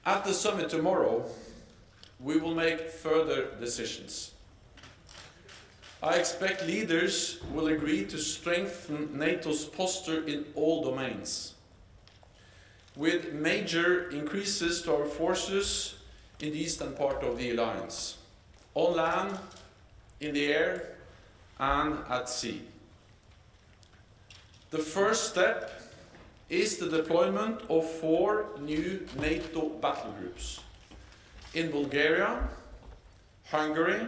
At the summit tomorrow, we will make further decisions. I expect leaders will agree to strengthen NATO's posture in all domains, with major increases to our forces in the eastern part of the alliance, on land, in the air, and at sea. The first step is the deployment of 4 new NATO battle groups in Bulgaria, Hungary,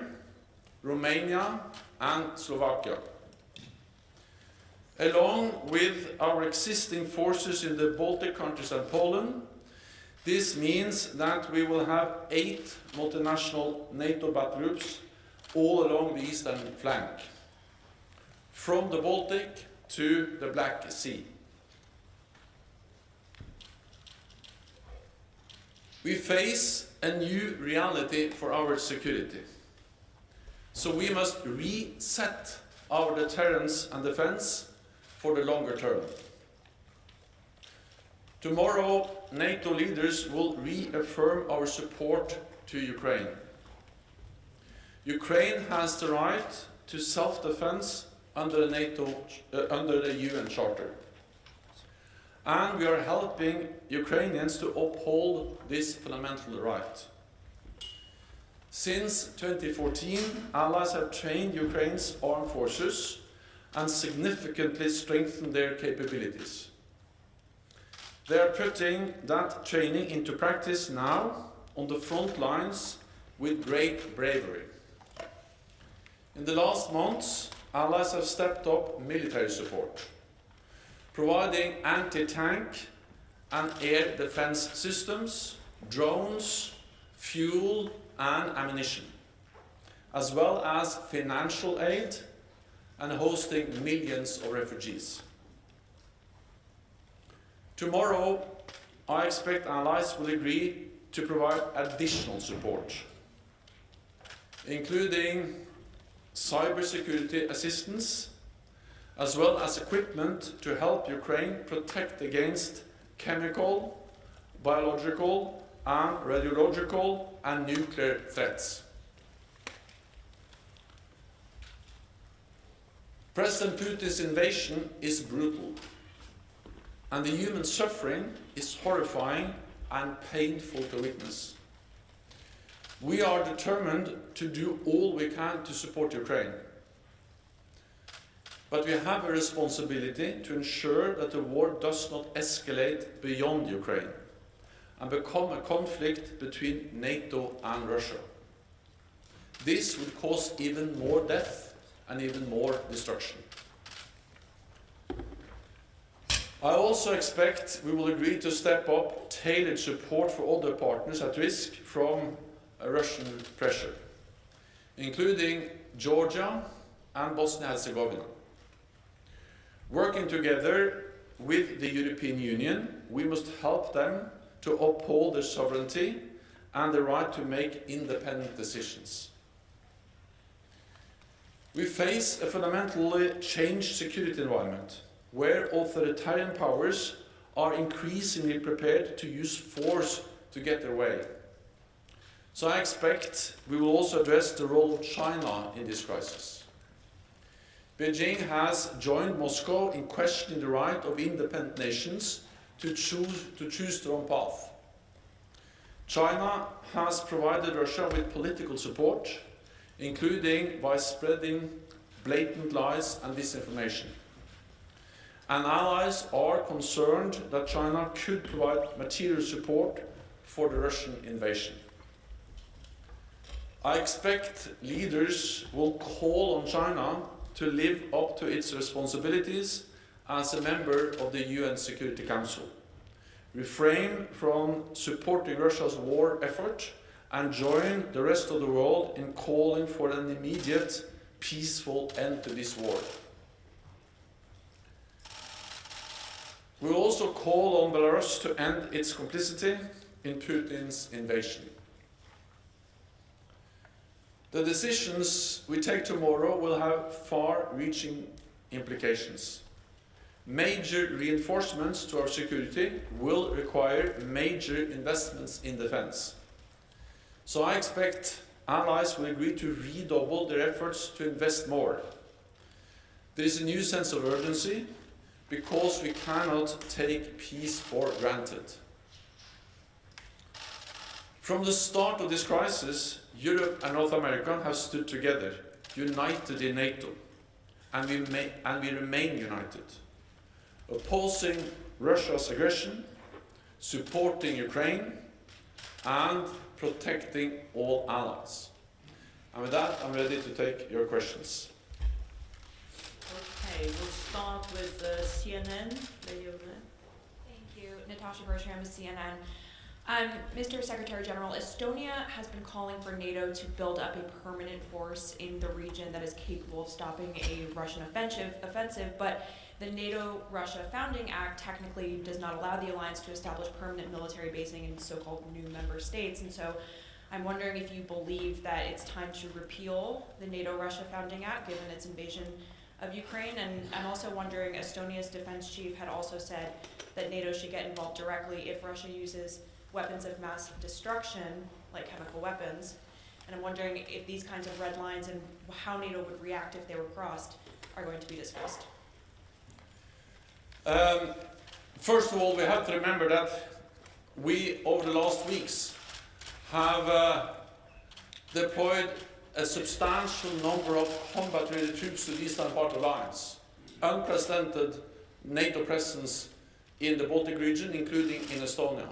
Romania, and Slovakia. Along with our existing forces in the Baltic countries and Poland, this means that we will have 8 multinational NATO battle groups all along the eastern flank, from the Baltic to the Black Sea. We face a new reality for our security, so we must reset our deterrence and defense for the longer term. Tomorrow, NATO leaders will reaffirm our support to Ukraine. Ukraine has the right to self-defense under the UN Charter. And we are helping Ukrainians to uphold this fundamental right. Since 2014, allies have trained Ukraine's armed forces and significantly strengthened their capabilities. They are putting that training into practice now on the front lines with great bravery. In the last months, allies have stepped up military support, providing anti-tank and air defense systems, drones, fuel and ammunition, as well as financial aid and hosting millions of refugees. Tomorrow, I expect allies will agree to provide additional support, including cybersecurity assistance, as well as equipment to help Ukraine protect against chemical, biological, and radiological and nuclear threats. President Putin's invasion is brutal, and the human suffering is horrifying and painful to witness. We are determined to do all we can to support Ukraine. But we have a responsibility to ensure that the war does not escalate beyond Ukraine and become a conflict between NATO and Russia. This would cause even more death and even more destruction. I also expect we will agree to step up tailored support for other partners at risk from Russian pressure, including Georgia and Bosnia-Herzegovina. Working together with the European Union, we must help them to uphold their sovereignty and the right to make independent decisions. We face a fundamentally changed security environment, where authoritarian powers are increasingly prepared to use force to get their way. So I expect we will also address the role of China in this crisis. Beijing has joined Moscow in questioning the right of independent nations to choose their own path. China has provided Russia with political support, including by spreading blatant lies and disinformation. And allies are concerned that China could provide material support for the Russian invasion. I expect leaders will call on China to live up to its responsibilities as a member of the UN Security Council, refrain from supporting Russia's war effort, and join the rest of the world in calling for an immediate, peaceful end to this war. We will also call on Belarus to end its complicity in Putin's invasion. The decisions we take tomorrow will have far-reaching implications. Major reinforcements to our security will require major investments in defense. So I expect allies will agree to redouble their efforts to invest more. There is a new sense of urgency because we cannot take peace for granted. From the start of this crisis, Europe and North America have stood together, united in NATO, and we remain united, opposing Russia's aggression, supporting Ukraine, and protecting all allies. And with that, I'm ready to take your questions. Okay, we'll start with CNN. Lady over there. Thank you. Natasha Bertram with CNN. Mr. Secretary General, Estonia has been calling for NATO to build up a permanent force in the region that is capable of stopping a Russian offensive, but the NATO-Russia Founding Act technically does not allow the alliance to establish permanent military basing in so-called new member states, and so I'm wondering if you believe that it's time to repeal the NATO-Russia Founding Act given its invasion of Ukraine, and I'm also wondering, Estonia's defense chief had also said that NATO should get involved directly if Russia uses weapons of mass destruction, like chemical weapons, and I'm wondering if these kinds of red lines and how NATO would react if they were crossed are going to be discussed. First of all, we have to remember that we, over the last weeks, have deployed a substantial number of combat-ready troops to the eastern part of the alliance. Unprecedented NATO presence in the Baltic region, including in Estonia.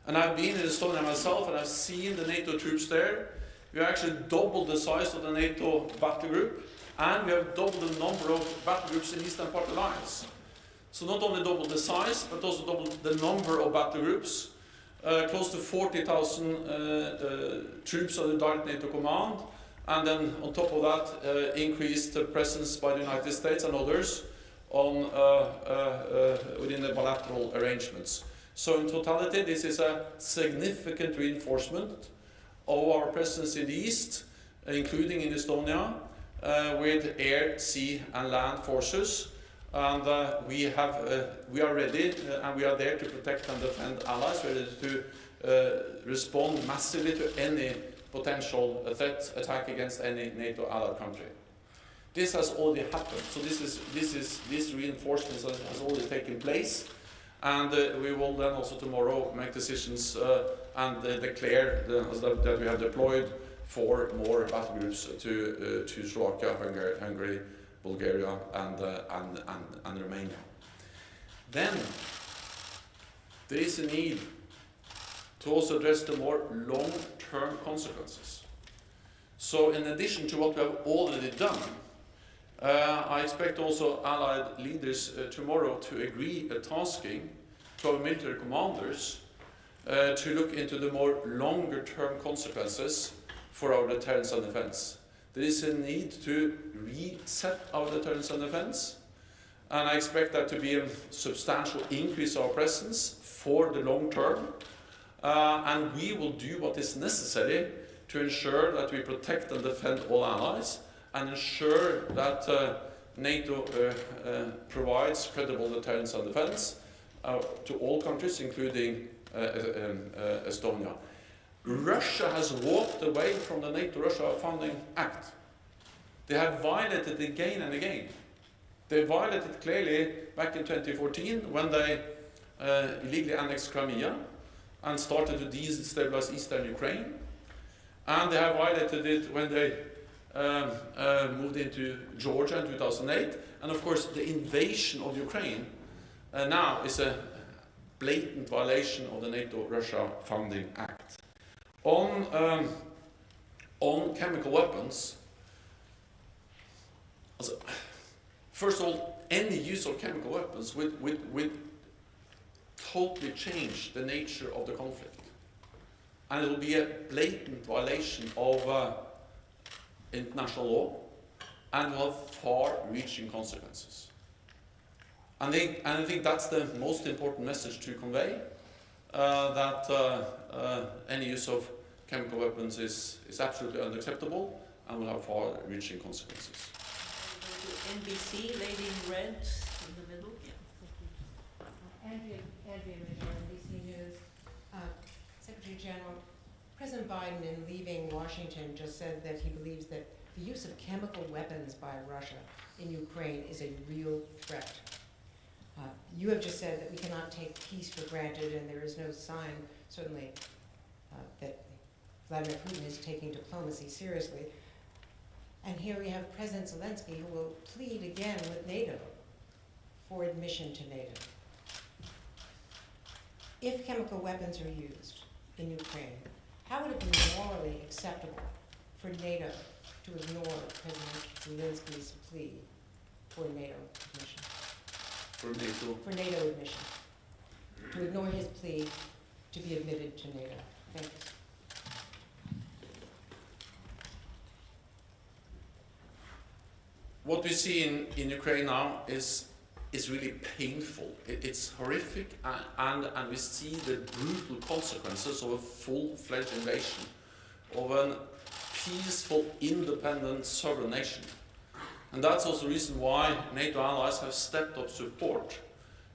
And I've been in Estonia myself, and I've seen the NATO troops there. We have actually doubled the size of the NATO battle group, and we have doubled the number of battle groups in the eastern part of the alliance. So not only doubled the size, but also doubled the number of battle groups. Close to 40,000 troops under direct NATO command, and then on top of that, increased presence by the United States and others on, within the bilateral arrangements. So in totality, this is a significant reinforcement of our presence in the east, including in Estonia, with air, sea and land forces. And we are ready and we are there to protect and defend allies, ready to respond massively to any potential threat attack against any NATO allied country. This has already happened, so this reinforcement has already taken place, and we will then also tomorrow make decisions and declare that we have deployed 4 more battle groups to Slovakia, Hungary, Bulgaria and Romania. Then there is a need to also address the more long-term consequences. So in addition to what we have already done, I expect also Allied leaders tomorrow to agree a tasking to our military commanders to look into the more longer-term consequences for our deterrence and defense. There is a need to reset our deterrence and defense, and I expect that to be a substantial increase of our presence for the long term, and we will do what is necessary to ensure that we protect and defend all allies, and ensure that NATO provides credible deterrence and defense to all countries, including Estonia. Russia has walked away from the NATO-Russia Founding Act. They have violated it again and again. They violated it clearly back in 2014 when they illegally annexed Crimea and started to destabilize eastern Ukraine. And they have violated it when they moved into Georgia in 2008. And of course, the invasion of Ukraine now is a blatant violation of the NATO-Russia Founding Act. On chemical weapons, first of all, any use of chemical weapons would totally change the nature of the conflict. And it will be a blatant violation of international law and will have far-reaching consequences. And I think that's the most important message to convey, that any use of chemical weapons is absolutely unacceptable and will have far-reaching consequences. NBC, lady in red, in the middle. Yeah. Andrea Major, NBC News. Secretary General, President Biden, in leaving Washington, just said that he believes that the use of chemical weapons by Russia in Ukraine is a real threat. You have just said that we cannot take peace for granted, and there is no sign, certainly, that Vladimir Putin is taking diplomacy seriously. And here we have President Zelensky, who will plead again with NATO for admission to NATO. If chemical weapons are used in Ukraine, how would it be morally acceptable for NATO to ignore President Zelensky's plea for NATO admission? For NATO admission. To ignore his plea to be admitted to NATO. Thank you. What we see in Ukraine now is really painful. It's horrific, and we see the brutal consequences of a full-fledged invasion of a peaceful, independent, sovereign nation. And that's also the reason why NATO allies have stepped up support,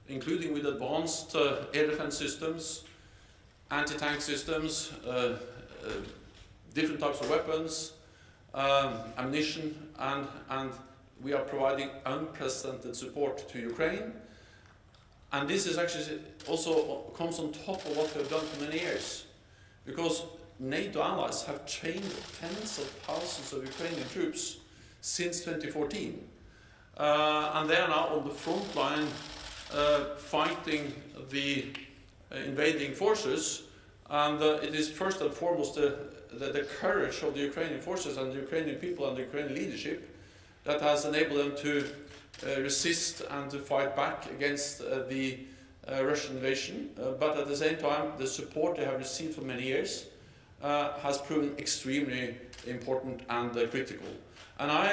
including with advanced air defense systems, anti-tank systems, different types of weapons, ammunition, and we are providing unprecedented support to Ukraine. And this is actually also comes on top of what we have done for many years, because NATO allies have trained tens of thousands of Ukrainian troops since 2014. And they are now on the front line fighting the invading forces. And it is first and foremost the courage of the Ukrainian forces and the Ukrainian people and the Ukrainian leadership that has enabled them to resist and to fight back against the Russian invasion. But at the same time, the support they have received for many years has proven extremely important and critical. And I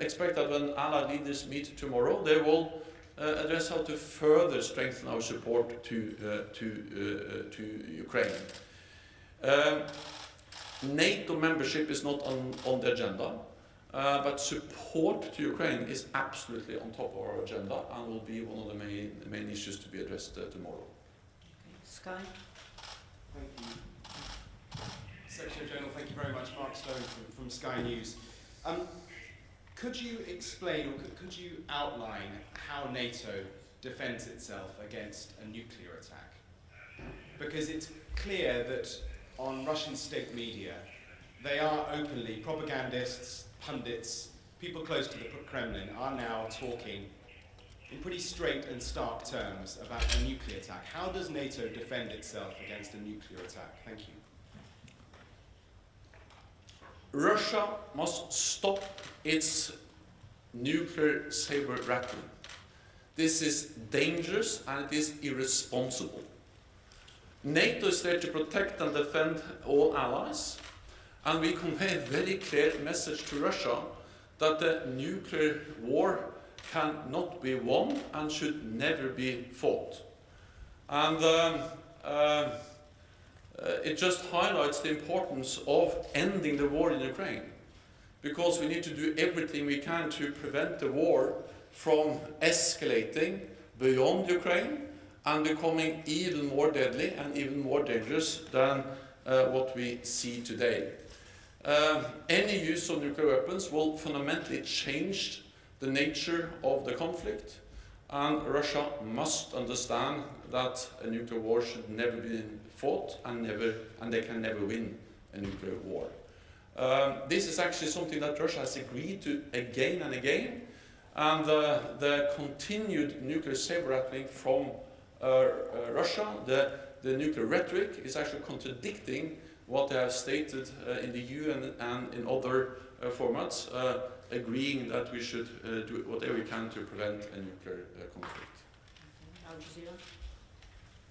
expect that when Allied leaders meet tomorrow, they will address how to further strengthen our support to Ukraine. NATO membership is not on the agenda. But support to Ukraine is absolutely on top of our agenda and will be one of the main issues to be addressed tomorrow. Sky. Thank you. Secretary General, thank you very much. Mark Stone from Sky News. Could you explain, or could you outline how NATO defends itself against a nuclear attack? Because it's clear that on Russian state media, they are openly, propagandists, pundits, people close to the Kremlin are now talking in pretty straight and stark terms about a nuclear attack. How does NATO defend itself against a nuclear attack? Thank you. Russia must stop its nuclear saber rattling. This is dangerous and it is irresponsible. NATO is there to protect and defend all allies. And we convey a very clear message to Russia that the nuclear war cannot be won and should never be fought. And it just highlights the importance of ending the war in Ukraine, because we need to do everything we can to prevent the war from escalating beyond Ukraine and becoming even more deadly and even more dangerous than what we see today. Any use of nuclear weapons will fundamentally change the nature of the conflict, and Russia must understand that a nuclear war should never be fought and they can never win a nuclear war. This is actually something that Russia has agreed to again and again, and the continued nuclear saber rattling from Russia, the nuclear rhetoric, is actually contradicting what they have stated in the UN and in other formats, agreeing that we should do whatever we can to prevent a nuclear conflict. Al Jazeera.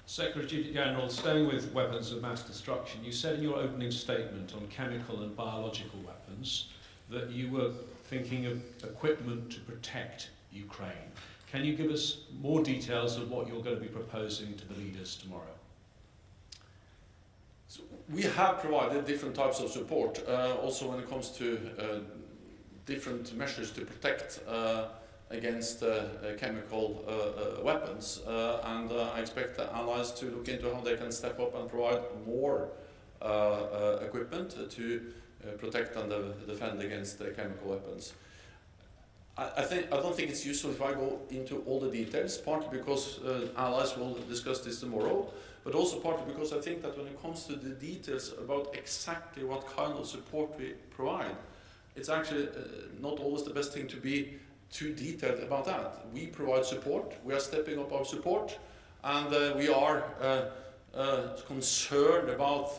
Secretary General, staying with weapons of mass destruction, you said in your opening statement on chemical and biological weapons that you were thinking of equipment to protect Ukraine. Can you give us more details of what you're going to be proposing to the leaders tomorrow? So we have provided different types of support, also when it comes to different measures to protect against chemical weapons, and I expect the allies to look into how they can step up and provide more equipment to protect and defend against chemical weapons. I don't think it's useful if I go into all the details, partly because allies will discuss this tomorrow, but also partly because I think that when it comes to the details about exactly what kind of support we provide, it's actually not always the best thing to be too detailed about that. We provide support, we are stepping up our support, and we are concerned about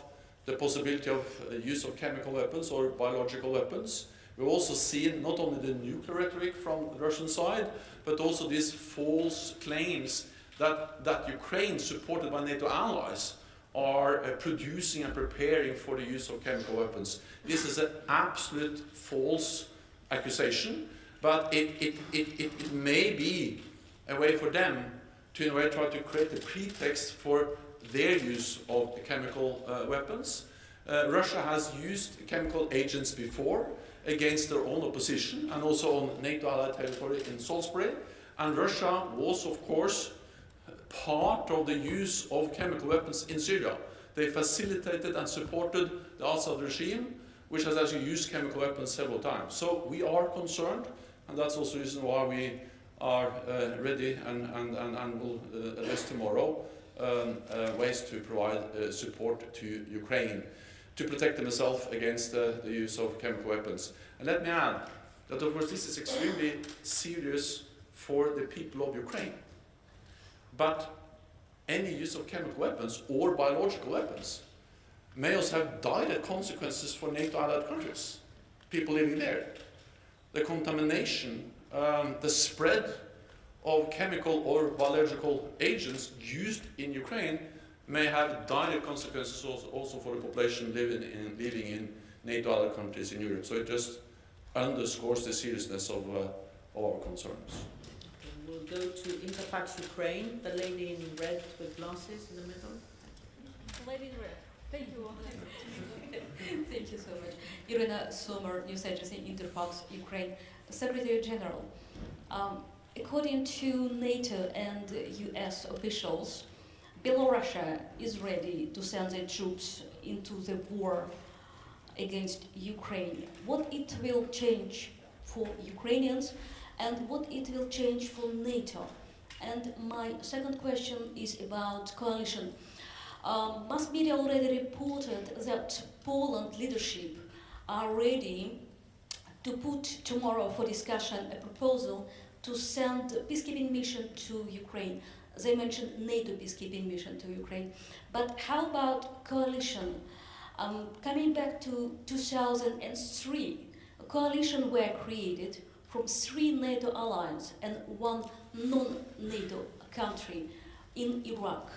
the possibility of use of chemical weapons or biological weapons. We've also seen not only the nuclear rhetoric from the Russian side, but also these false claims that Ukraine, supported by NATO allies, are producing and preparing for the use of chemical weapons. This is an absolute false accusation, but it may be a way for them to, in a way, try to create a pretext for their use of chemical weapons. Russia has used chemical agents before against their own opposition and also on NATO allied territory in Salisbury. And Russia was, of course, part of the use of chemical weapons in Syria. They facilitated and supported the Assad regime, which has actually used chemical weapons several times. So we are concerned, and that's also the reason why we are ready and will address tomorrow ways to provide support to Ukraine to protect themselves against the use of chemical weapons. And let me add that, of course, this is extremely serious for the people of Ukraine. But any use of chemical weapons or biological weapons may also have direct consequences for NATO allied countries, people living there. The contamination, the spread of chemical or biological agents used in Ukraine may have direct consequences also for the population living in NATO allied countries in Europe. So it just underscores the seriousness of our concerns. We'll go to Interfax Ukraine, the lady in red with glasses in the middle. The lady in red. Thank you. Thank you so much. Irina Sommer, news agency Interfax Ukraine. Secretary General, according to NATO and US officials, Belarus is ready to send their troops into the war against Ukraine. What it will change for Ukrainians and what it will change for NATO? And my second question is about coalition. Mass media already reported that Poland leadership are ready to put tomorrow for discussion a proposal to send a peacekeeping mission to Ukraine. They mentioned NATO peacekeeping mission to Ukraine. But how about coalition? Coming back to 2003, a coalition were created from 3 NATO allies and 1 non-NATO country in Iraq.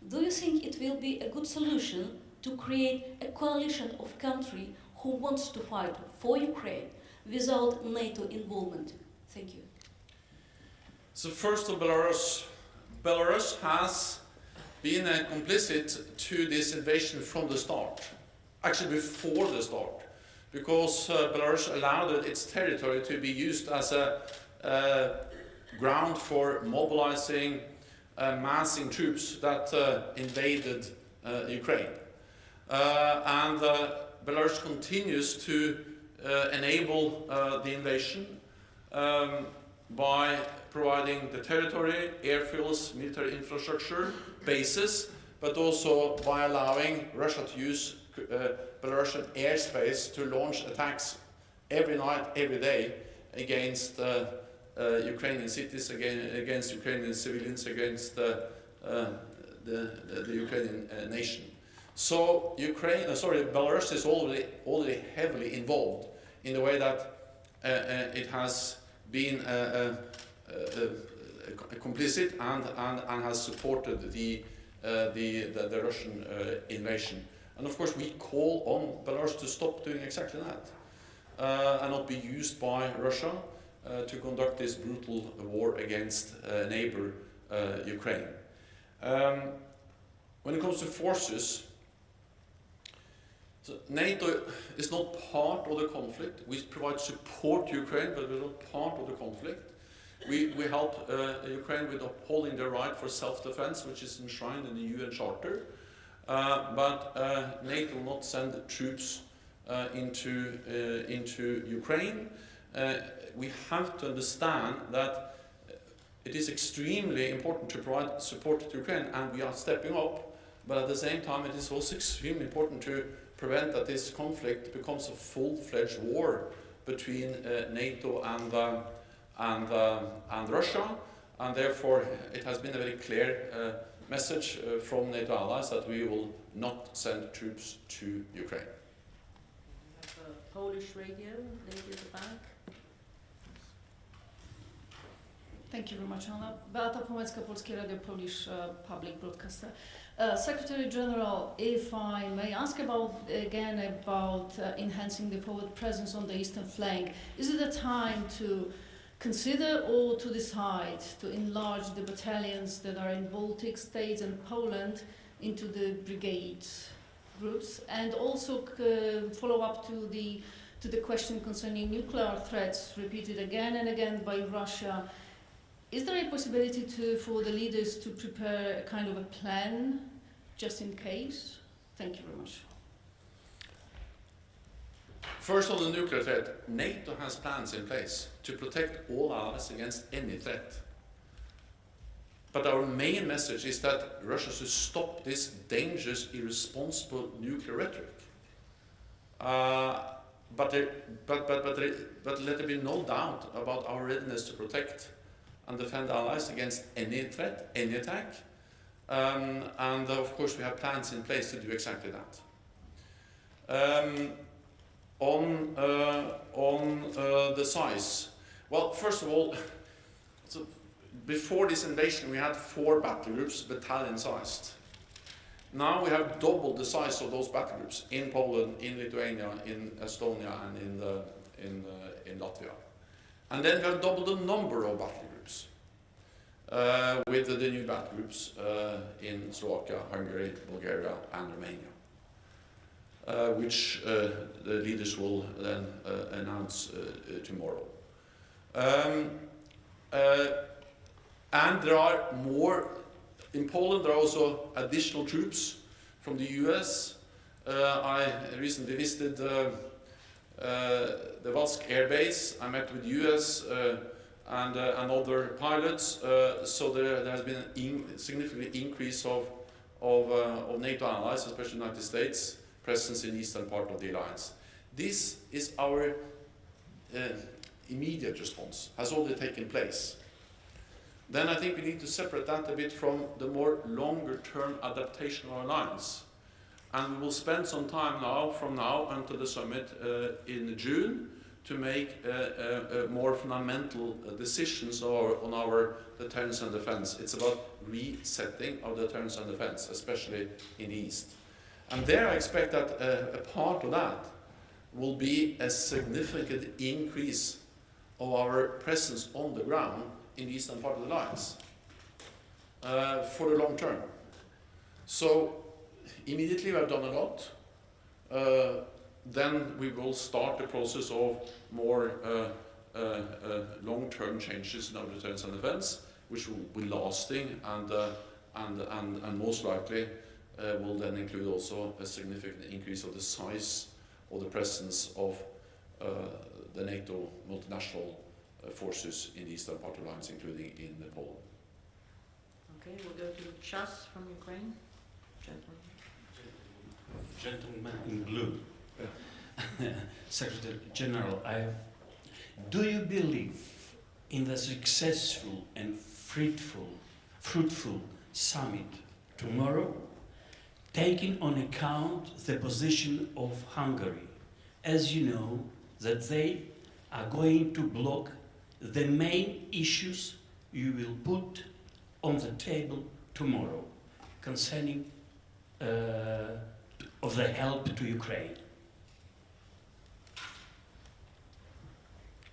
Do you think it will be a good solution to create a coalition of countries who wants to fight for Ukraine without NATO involvement? Thank you. So first of Belarus. Belarus has been complicit to this invasion from the start, actually before the start, because Belarus allowed its territory to be used as a ground for mobilizing, massing troops that invaded Ukraine. And Belarus continues to enable the invasion by providing the territory, airfields, military infrastructure, bases, but also by allowing Russia to use Belarusian airspace to launch attacks every night, every day against Ukrainian cities, against Ukrainian civilians, against the Ukrainian nation. So Belarus is already heavily involved in the way that it has been complicit and has supported the Russian invasion. And of course we call on Belarus to stop doing exactly that and not be used by Russia to conduct this brutal war against neighbor Ukraine. When it comes to forces, so NATO is not part of the conflict. We provide support to Ukraine, but we're not part of the conflict. We help Ukraine with upholding their right for self-defense, which is enshrined in the UN Charter. But NATO will not send troops into Ukraine. We have to understand that it is extremely important to provide support to Ukraine, and we are stepping up. But at the same time, it is also extremely important to prevent that this conflict becomes a full-fledged war between NATO and Russia. And therefore, it has been a very clear message from NATO allies that we will not send troops to Ukraine. We have a Polish radio, lady at the back. Thank you very much, Anna. Beata Pomecka, Polskie Radio, Polish public broadcaster. Secretary General, if I may ask about enhancing the forward presence on the eastern flank, is it a time to consider or to decide to enlarge the battalions that are in Baltic states and Poland into the brigade groups, and also follow up to the question concerning nuclear threats repeated again and again by Russia? Is there a possibility for the leaders to prepare a kind of a plan just in case? Thank you very much. First, on the nuclear threat, NATO has plans in place to protect all allies against any threat. But our main message is that Russia should stop this dangerous, irresponsible nuclear rhetoric. But let there be no doubt about our readiness to protect and defend allies against any threat, any attack. And of course we have plans in place to do exactly that. On the size, well, first of all, so before this invasion we had 4 battle groups, battalion-sized. Now we have doubled the size of those battle groups in Poland, in Lithuania, in Estonia, and in Latvia. And then we have doubled the number of battle groups with the new battle groups in Slovakia, Hungary, Bulgaria, and Romania, which the leaders will then announce tomorrow. And there are more. In Poland, there are also additional troops from the US. I recently visited the Valsk Air Base. I met with US and other pilots. So there has been a significant increase of NATO allies, especially the United States, presence in the eastern part of the alliance. This is our immediate response, has already taken place. Then I think we need to separate that a bit from the more longer-term adaptation of our alliance. And we will spend some time now, from now until the summit in June, to make more fundamental decisions on our deterrence and defense. It's about resetting our deterrence and defense, especially in the East. And there I expect that a part of that will be a significant increase of our presence on the ground in the eastern part of the alliance for the long term. So immediately we have done a lot. Then we will start the process of more long-term changes in our deterrence and defense, which will be lasting and most likely will then include also a significant increase of the size of the presence of the NATO multinational forces in the eastern part of the alliance, including in Poland. Okay, we'll go to Chas from Ukraine. Gentleman in blue. Secretary General, do you believe in the successful and fruitful summit tomorrow, taking on account the position of Hungary, as you know that they are going to block the main issues you will put on the table tomorrow concerning of the help to Ukraine?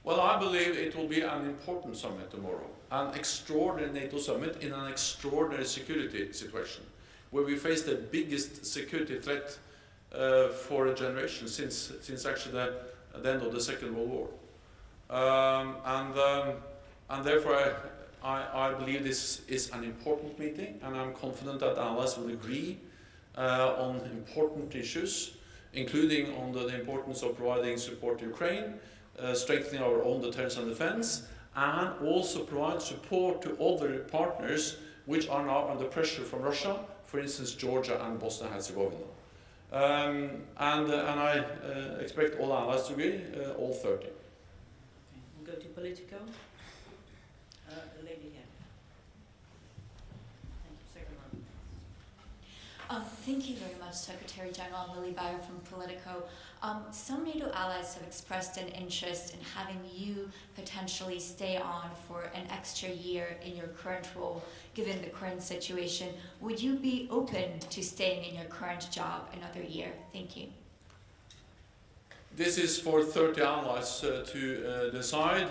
Well, I believe it will be an important summit tomorrow, an extraordinary NATO summit in an extraordinary security situation, where we face the biggest security threat for a generation since actually the end of the Second World War. And therefore I believe this is an important meeting, and I'm confident that allies will agree on important issues, including on the importance of providing support to Ukraine, strengthening our own deterrence and defense, and also provide support to other partners which are now under pressure from Russia, for instance Georgia and Bosnia and Herzegovina. And I expect all allies to agree, all 30. We'll go to Politico. The lady here. Thank you, second row. Thank you very much, Secretary General Lily Bayer from Politico. Some NATO allies have expressed an interest in having you potentially stay on for an extra year in your current role, given the current situation. Would you be open to staying in your current job another year? Thank you. This is for 30 allies to decide.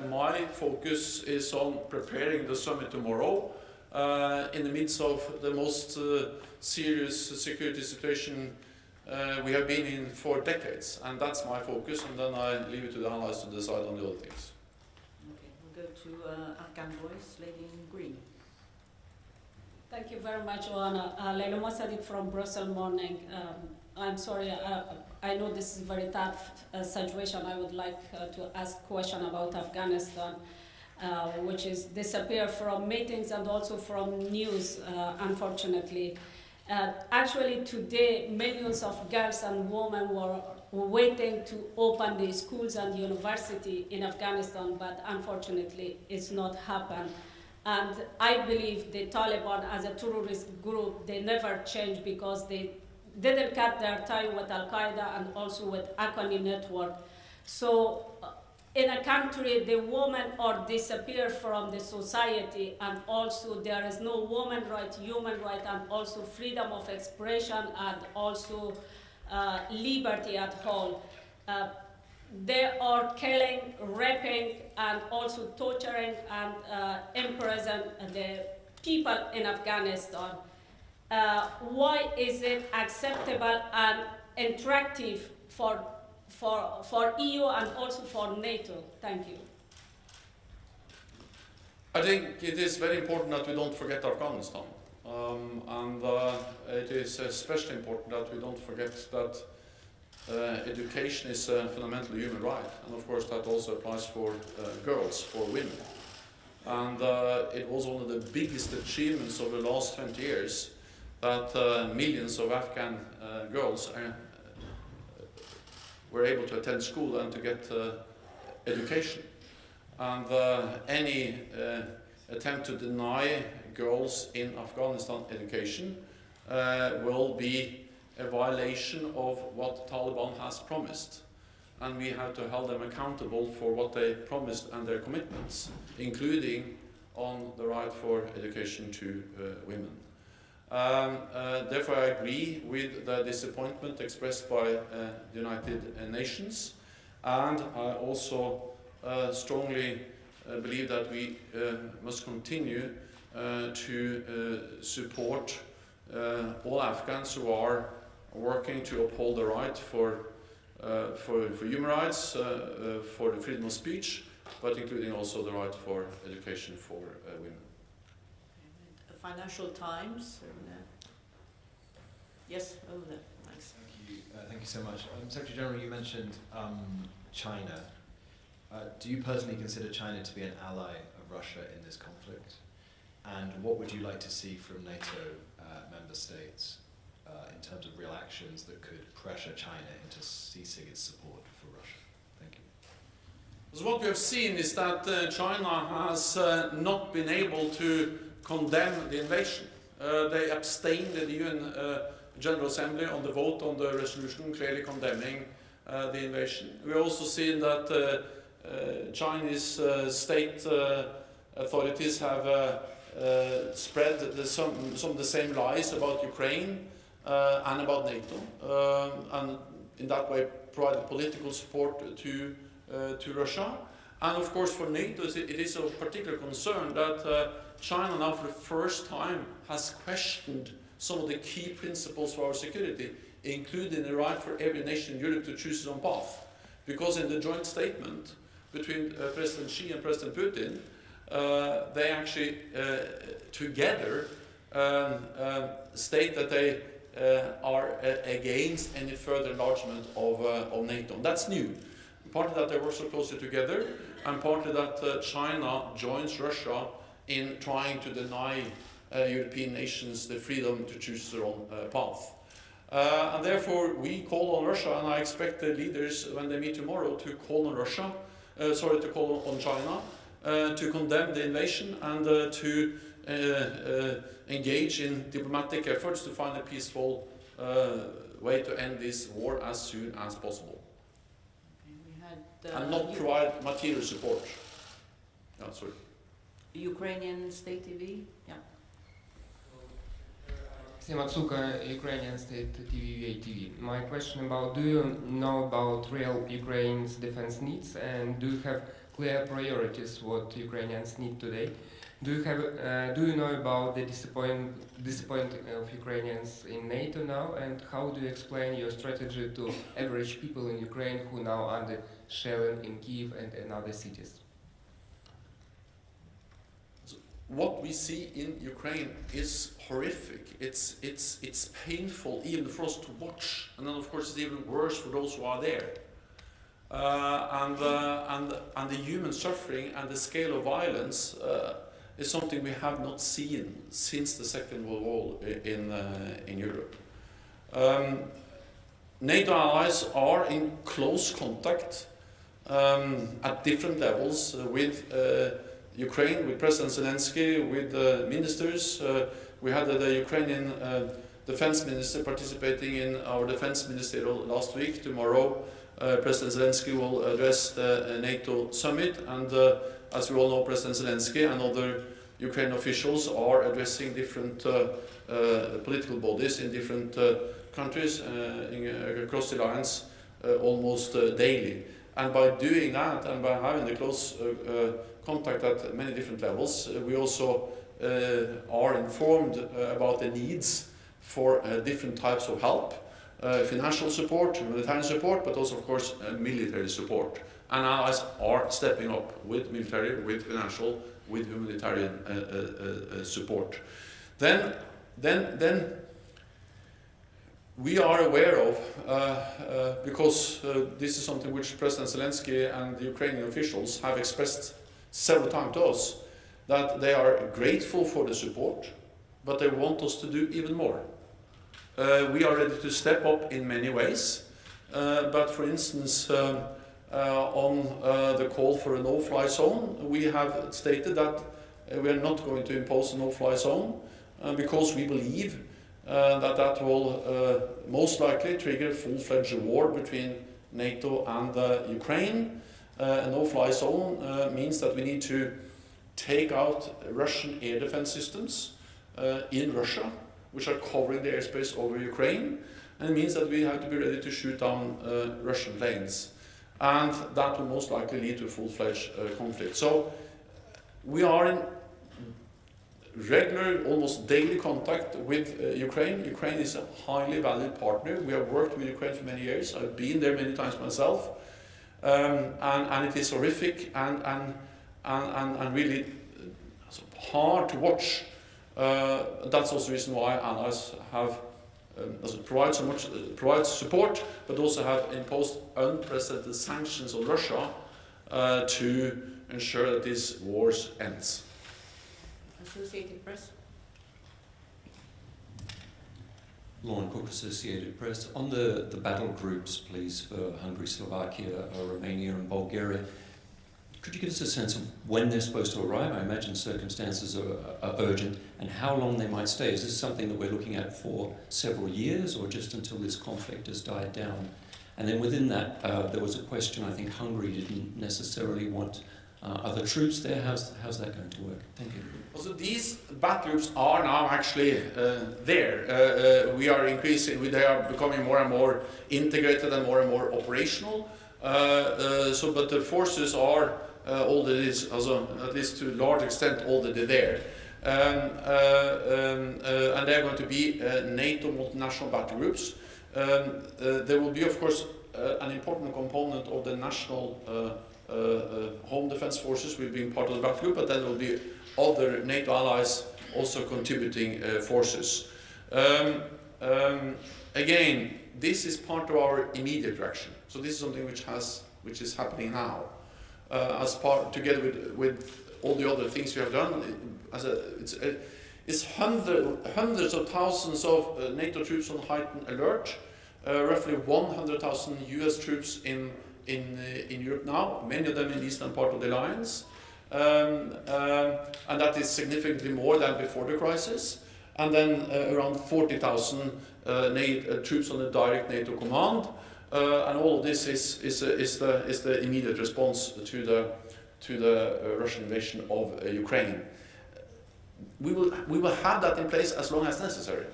My focus is on preparing the summit tomorrow in the midst of the most serious security situation we have been in for decades, and that's my focus, and then I leave it to the allies to decide on the other things. Okay, we'll go to Afghan voice, lady in green. Thank you very much, Oana. Leila Mossadegh from Brussels Morning. I'm sorry, I know this is a very tough situation. I would like to ask a question about Afghanistan, which is disappear from meetings and also from news, unfortunately. Actually, today, millions of girls and women were waiting to open the schools and university in Afghanistan, but unfortunately, it's not happened. And I believe the Taliban, as a terrorist group, they never changed because they didn't cut their tie with Al-Qaeda and also with Akani network. So in a country, the women are disappear from the society, and also there is no woman right, human right, and also freedom of expression, and also liberty at all. They are killing, raping, and also torturing and imprison the people in Afghanistan. Why is it acceptable and attractive for EU and also for NATO? Thank you. I think it is very important that we don't forget Afghanistan. And it is especially important that we don't forget that education is a fundamental human right. And of course that also applies for girls, for women. And it was one of the biggest achievements of the last 20 years that millions of Afghan girls were able to attend school and to get education. And any attempt to deny girls in Afghanistan education will be a violation of what Taliban has promised. And we have to hold them accountable for what they promised and their commitments, including on the right for education to women. Therefore I agree with the disappointment expressed by the United Nations, and I also strongly believe that we must continue to support all Afghans who are working to uphold the right for human rights, for the freedom of speech, but including also the right for education for women. Financial Times. Yes, over there. Thanks. Thank you so much. Secretary General, you mentioned China. Do you personally consider China to be an ally of Russia in this conflict? And what would you like to see from NATO member states in terms of real actions that could pressure China into ceasing its support for Russia? Thank you. So what we have seen is that China has not been able to condemn the invasion. They abstained in the UN General Assembly on the vote on the resolution clearly condemning the invasion. We also seen that Chinese state authorities have spread some of the same lies about Ukraine and about NATO, and in that way provided political support to Russia. And of course for NATO it is of particular concern that China now for the first time has questioned some of the key principles for our security, including the right for every nation in Europe to choose its own path. Because in the joint statement between President Xi and President Putin, they actually together state that they are against any further enlargement of NATO. That's new. Partly that they work so closely together, and partly that China joins Russia in trying to deny European nations the freedom to choose their own path. And therefore we call on Russia, and I expect the leaders, when they meet tomorrow, to call on Russia, to call on China, to condemn the invasion and to engage in diplomatic efforts to find a peaceful way to end this war as soon as possible. And not provide material support. Yeah, sorry. Ukrainian State TV? Yeah. Matsuka, Ukrainian State TV. My question about, do you know about real Ukraine's defense needs, and do you have clear priorities what Ukrainians need today? Do you know about the disappointment of Ukrainians in NATO now, and how do you explain your strategy to average people in Ukraine who now under shelling in Kyiv and in other cities? What we see in Ukraine is horrific. It's painful even for us to watch, and then of course it's even worse for those who are there. And the human suffering and the scale of violence is something we have not seen since the Second World War in Europe. NATO allies are in close contact at different levels with Ukraine, with President Zelensky, with ministers. We had the Ukrainian defense minister participating in our defense ministerial last week. Tomorrow, President Zelensky will address the NATO summit, and as we all know, President Zelensky and other Ukrainian officials are addressing different political bodies in different countries across the alliance almost daily. And by doing that, and by having the close contact at many different levels, we also are informed about the needs for different types of help, financial support, humanitarian support, but also, of course, military support. And allies are stepping up with military, with financial, with humanitarian support. Then we are aware of, because this is something which President Zelensky and the Ukrainian officials have expressed several times to us, that they are grateful for the support, but they want us to do even more. We are ready to step up in many ways, but for instance, on the call for a no-fly zone, we have stated that we are not going to impose a no-fly zone because we believe that will most likely trigger a full-fledged war between NATO and Ukraine. A no-fly zone means that we need to take out Russian air defense systems in Russia, which are covering the airspace over Ukraine, and it means that we have to be ready to shoot down Russian planes. And that will most likely lead to a full-fledged conflict. So we are in regular, almost daily contact with Ukraine. Ukraine is a highly valued partner. We have worked with Ukraine for many years. I've been there many times myself. And it is horrific and really hard to watch. That's also the reason why allies have provide support, but also have imposed unprecedented sanctions on Russia to ensure that this war ends. Associated Press. Lauren Cook, Associated Press. On the battle groups, please, for Hungary, Slovakia, Romania and Bulgaria, could you give us a sense of when they're supposed to arrive? I imagine circumstances are urgent, and how long they might stay. Is this something that we're looking at for several years, or just until this conflict has died down? And then within that, there was a question, I think Hungary didn't necessarily want other troops there. How's that going to work? Thank you. So these battle groups are now actually there. We are increasing, they are becoming more and more integrated and more operational. But the forces are already, at least to a large extent, already there. And they are going to be NATO multinational battle groups. There will be, of course, an important component of the national home defense forces will be part of the battle group, but then there will be other NATO allies also contributing forces. Again, this is part of our immediate direction. So this is something which is happening now, together with all the other things we have done. It's hundreds of thousands of NATO troops on heightened alert, roughly 100,000 US troops in Europe now, many of them in the eastern part of the alliance, and that is significantly more than before the crisis. And then around 40,000 troops on the direct NATO command, and all of this is the immediate response to the Russian invasion of Ukraine. We will have that in place as long as necessary.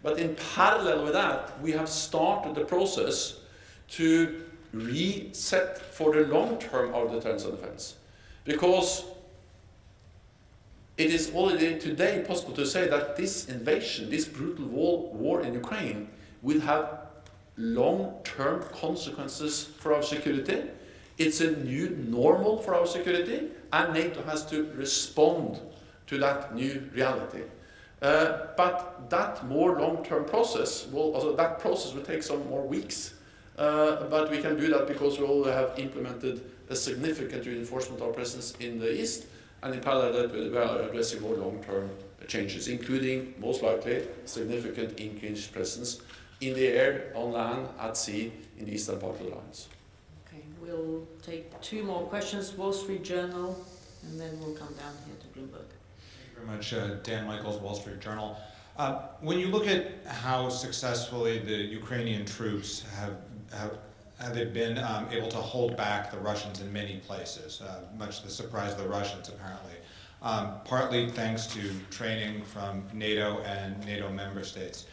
But in parallel with that, we have started the process to reset for the long term our deterrence and defense. Because it is already today possible to say that this invasion, this brutal war in Ukraine, will have long-term consequences for our security. It's a new normal for our security, and NATO has to respond to that new reality. But that more long-term process will take some more weeks. But we can do that because we already have implemented a significant reinforcement of our presence in the east, and in parallel we are addressing more long-term changes, including most likely significant increased presence in the air, on land, at sea, in the eastern part of the alliance. Okay, we'll take two more questions. Wall Street Journal, and then we'll come down here to Bloomberg. Thank you very much, Dan Michaels, Wall Street Journal. When you look at how successfully the Ukrainian troops have they been able to hold back the Russians in many places, much to the surprise of the Russians apparently, partly thanks to training from NATO and NATO member states.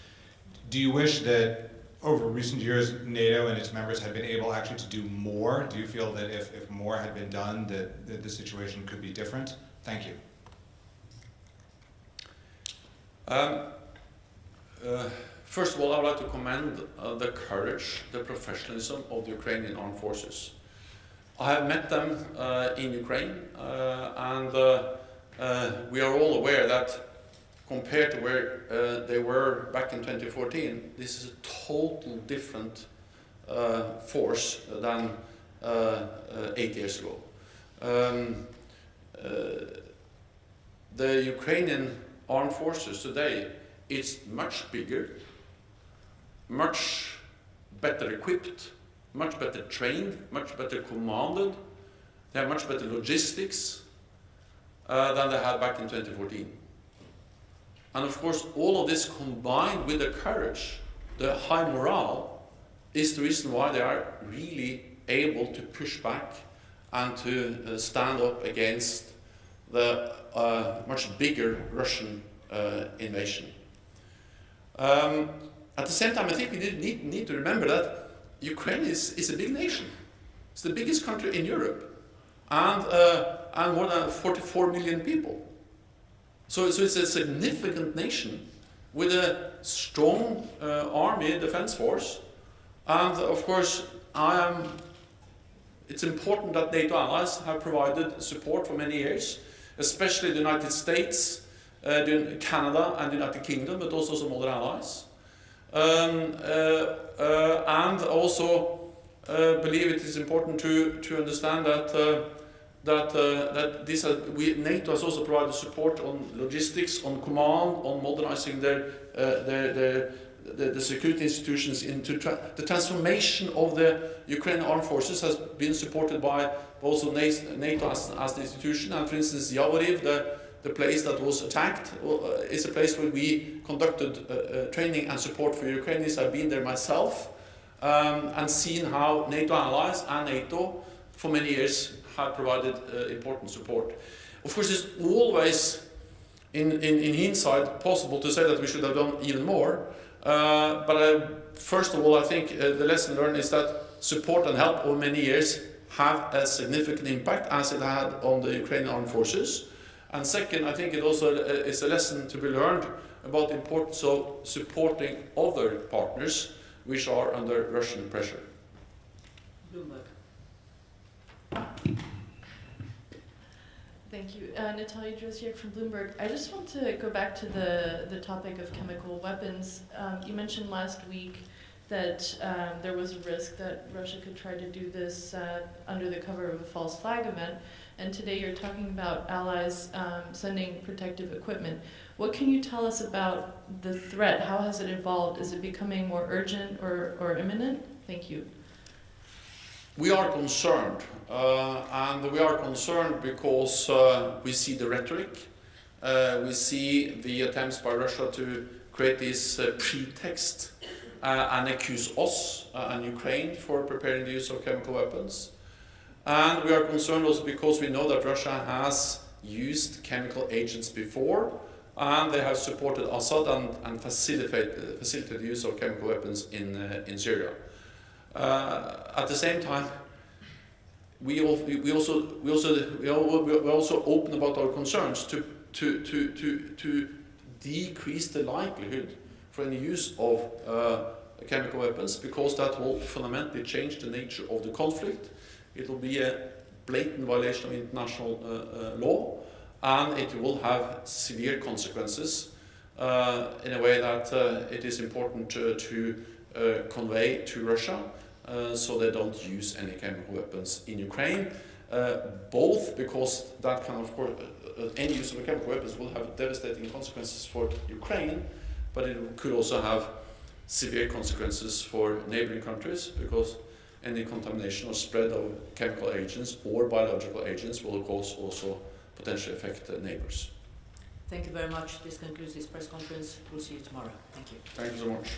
Do you wish that over recent years NATO and its members had been able actually to do more? Do you feel that if more had been done that the situation could be different? Thank you. First of all, I would like to commend the courage, the professionalism of the Ukrainian armed forces. I have met them in Ukraine, and we are all aware that compared to where they were back in 2014, this is a total different force than 8 years ago. The Ukrainian armed forces today is much bigger, much better equipped, much better trained, much better commanded. They have much better logistics than they had back in 2014. And of course, all of this combined with the courage, the high morale, is the reason why they are really able to push back and to stand up against the much bigger Russian invasion. At the same time, I think we need to remember that Ukraine is a big nation. It's the biggest country in Europe, and more than 44 million people. So it's a significant nation with a strong army defense force, and of course, it's important that NATO allies have provided support for many years, especially the United States, Canada and the United Kingdom, but also some other allies. And also believe it is important to understand that NATO has also provided support on logistics, on command, on modernizing the security institutions into the transformation of the Ukrainian armed forces has been supported by also NATO as the institution. And for instance, Yavoriv, the place that was attacked, is a place where we conducted training and support for Ukrainians. I've been there myself and seen how NATO allies and NATO for many years have provided important support. Of course, it's always, in hindsight, possible to say that we should have done even more. But first of all, I think the lesson learned is that support and help over many years have a significant impact, as it had on the Ukrainian armed forces. And second, I think it also is a lesson to be learned about the importance of supporting other partners which are under Russian pressure. Bloomberg. Thank you. Natalia Drozdiak from Bloomberg. I just want to go back to the topic of chemical weapons. You mentioned last week that there was a risk that Russia could try to do this under the cover of a false flag event. And today you're talking about allies sending protective equipment. What can you tell us about the threat? How has it evolved? Is it becoming more urgent or imminent? Thank you. We are concerned, and we are concerned because we see the rhetoric, we see the attempts by Russia to create this pretext and accuse us and Ukraine for preparing the use of chemical weapons. And we are concerned also because we know that Russia has used chemical agents before, and they have supported Assad and facilitated the use of chemical weapons in Syria. At the same time, we're also open about our concerns to decrease the likelihood for any use of chemical weapons, because that will fundamentally change the nature of the conflict. It will be a blatant violation of international law, and it will have severe consequences in a way that it is important to convey to Russia, so they don't use any chemical weapons in Ukraine, both because that can, of course, any use of chemical weapons will have devastating consequences for Ukraine, but it could also have severe consequences for neighboring countries, because any contamination or spread of chemical agents or biological agents will, of course, also potentially affect neighbors. Thank you very much. This concludes this press conference. We'll see you tomorrow. Thank you. Thank you so much.